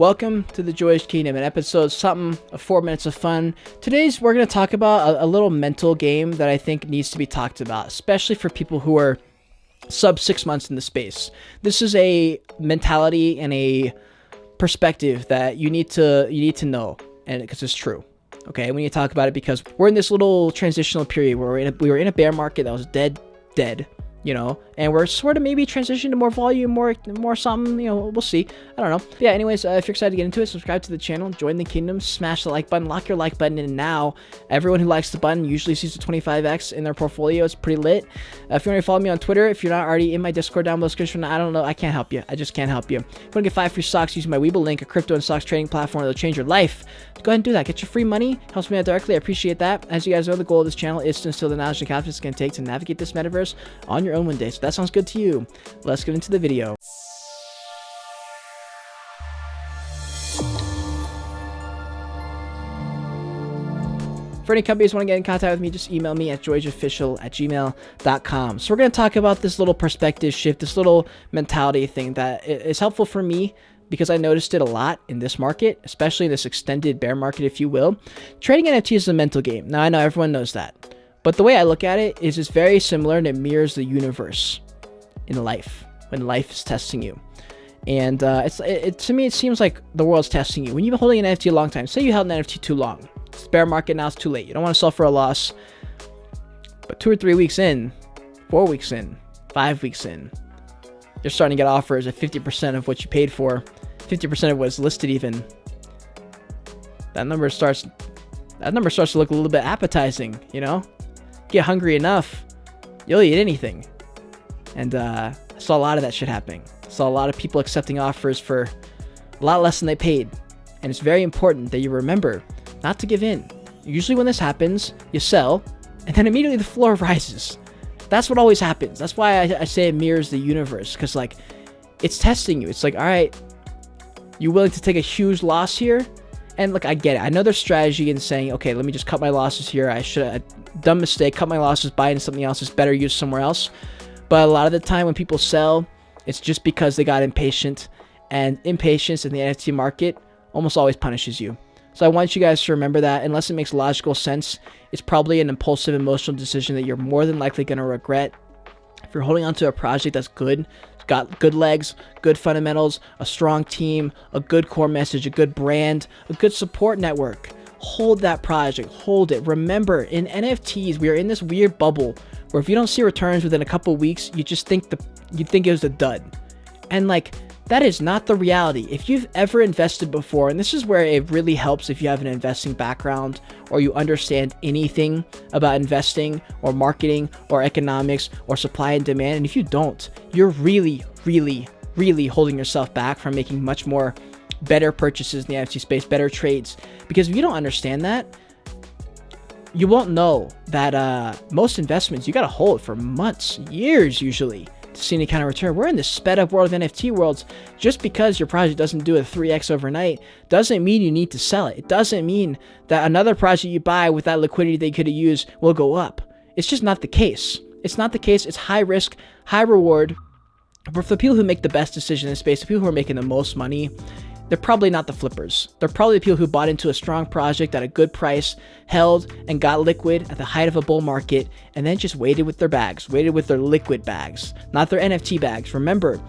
Welcome to the Joyage Kingdom, an episode something of 4 minutes of fun. Today's we're going to talk about a little mental game that I think needs to be talked about, especially for people who are sub 6 months in the space. This is a mentality and a perspective that you need to know, and because it's true. Okay, we need to talk about it because we're in this little transitional period where we were in a bear market that was dead, you know, and we're sort of maybe transitioning to more volume, more something, you know, we'll see. I don't know. But yeah, anyways, if you're excited to get into it, subscribe to the channel, join the kingdom, smash the like button, lock your like button in now. Everyone who likes the button usually sees the 25x in their portfolio. It's pretty lit. If you want to follow me on Twitter, if you're not already in my Discord down below description, I don't know, I can't help you. I just can't help you. If you want to get 5 free stocks using my Webull link, a crypto and stocks trading platform that'll change your life, go ahead and do that. Get your free money. Helps me out directly. I appreciate that. As you guys know, the goal of this channel is to instill the knowledge and confidence it's going to take to navigate this metaverse on your own one day. So that sounds good to you. Let's get into the video. For any companies want to get in contact with me, just email me at joyageofficial@gmail.com. So we're going to talk about this little perspective shift, this little mentality thing that is helpful for me because I noticed it a lot in this market, especially in this extended bear market, if you will. Trading NFTs is a mental game. Now, I know everyone knows that, but the way I look at it is it's very similar and it mirrors the universe in life, when life is testing you. And to me, it seems like the world's testing you. When you've been holding an NFT a long time, say you held an NFT too long, it's bear market, now it's too late. You don't want to sell for a loss, but 2 or 3 weeks in, 4 weeks in, 5 weeks in, you're starting to get offers at 50% of what you paid for, 50% of what's listed even. That number starts to look a little bit appetizing, you know? Get hungry enough, you'll eat anything. And I saw a lot of that shit happening. I saw a lot of people accepting offers for a lot less than they paid. And it's very important that you remember not to give in. Usually when this happens, you sell, and then immediately the floor rises. That's what always happens. That's why I say it mirrors the universe, because like it's testing you. It's like, all right, you willing to take a huge loss here? And look, I get it. I know there's strategy in saying, okay, let me just cut my losses here. I should have dumb mistake, cut my losses, buy into something else. It's better used somewhere else. But a lot of the time when people sell, it's just because they got impatient, and impatience in the NFT market almost always punishes you. So I want you guys to remember that unless it makes logical sense, it's probably an impulsive emotional decision that you're more than likely going to regret. If you're holding onto a project that's good, it's got good legs, good fundamentals, a strong team, a good core message, a good brand, a good support network, hold that project, hold it. Remember, in NFTs, we are in this weird bubble where if you don't see returns within a couple weeks, you just think it was a dud. And like, that is not the reality. If you've ever invested before, and this is where it really helps if you have an investing background or you understand anything about investing or marketing or economics or supply and demand, and if you don't, you're really holding yourself back from making much more better purchases in the NFT space, better trades. Because if you don't understand that, you won't know that most investments you got to hold for months, years usually, to see any kind of return. We're in this sped up world of NFT worlds. Just because your project doesn't do a 3x overnight doesn't mean you need to sell it. It doesn't mean that another project you buy with that liquidity they could have used will go up. It's just not the case. It's not the case. It's high risk, high reward. But for the people who make the best decision in the space, the people who are making the most money, they're probably not the flippers. They're probably the people who bought into a strong project at a good price, held and got liquid at the height of a bull market, and then just waited with their bags, waited with their liquid bags, not their NFT bags. Remember,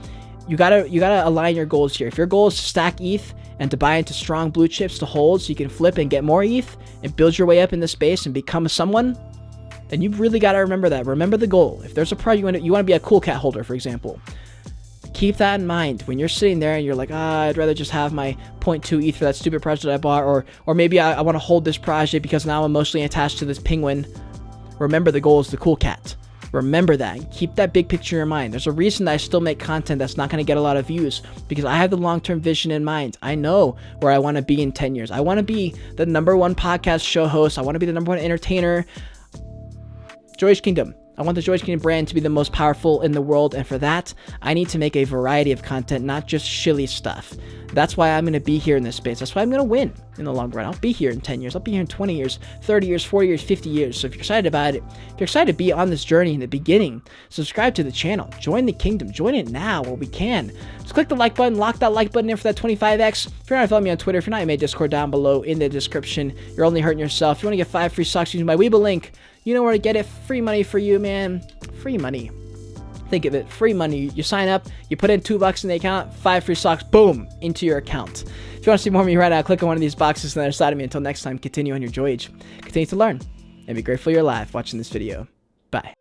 you gotta align your goals here. If your goal is to stack ETH and to buy into strong blue chips to hold so you can flip and get more ETH and build your way up in the space and become someone, then you really gotta remember that. Remember the goal. If there's a project you want to be a cool cat holder, for example, keep that in mind when you're sitting there and you're like, I'd rather just have my 0.2 ETH for that stupid project I bought, or maybe I want to hold this project because now I'm emotionally attached to this penguin. Remember, the goal is the cool cat. Remember that and keep that big picture in your mind. There's a reason that I still make content that's not going to get a lot of views, because I have the long-term vision in mind. I know where I want to be in 10 years. I want to be the #1 podcast show host. I want to be the #1 entertainer. Joyage Kingdom. I want the Joyage Kingdom brand to be the most powerful in the world, and for that, I need to make a variety of content, not just shilly stuff. That's why I'm going to be here in this space. That's why I'm going to win in the long run. I'll be here in 10 years. I'll be here in 20 years, 30 years, 40 years, 50 years. So if you're excited about it, if you're excited to be on this journey in the beginning, subscribe to the channel. Join the kingdom. Join it now while we can. Just click the like button. Lock that like button in for that 25x. If you're not following me on Twitter, if you're not in my Discord, down below in the description. You're only hurting yourself. If you want to get 5 free socks using my Weeble link, you know where to get it. Free money for you, man. Free money. Think of it, free money. You sign up, you put in $2 in the account, 5 free socks, boom, into your account. If you want to see more of me right now, click on one of these boxes on the other side of me. Until next time, continue on your Joyage. Continue to learn and be grateful you're alive watching this video. Bye.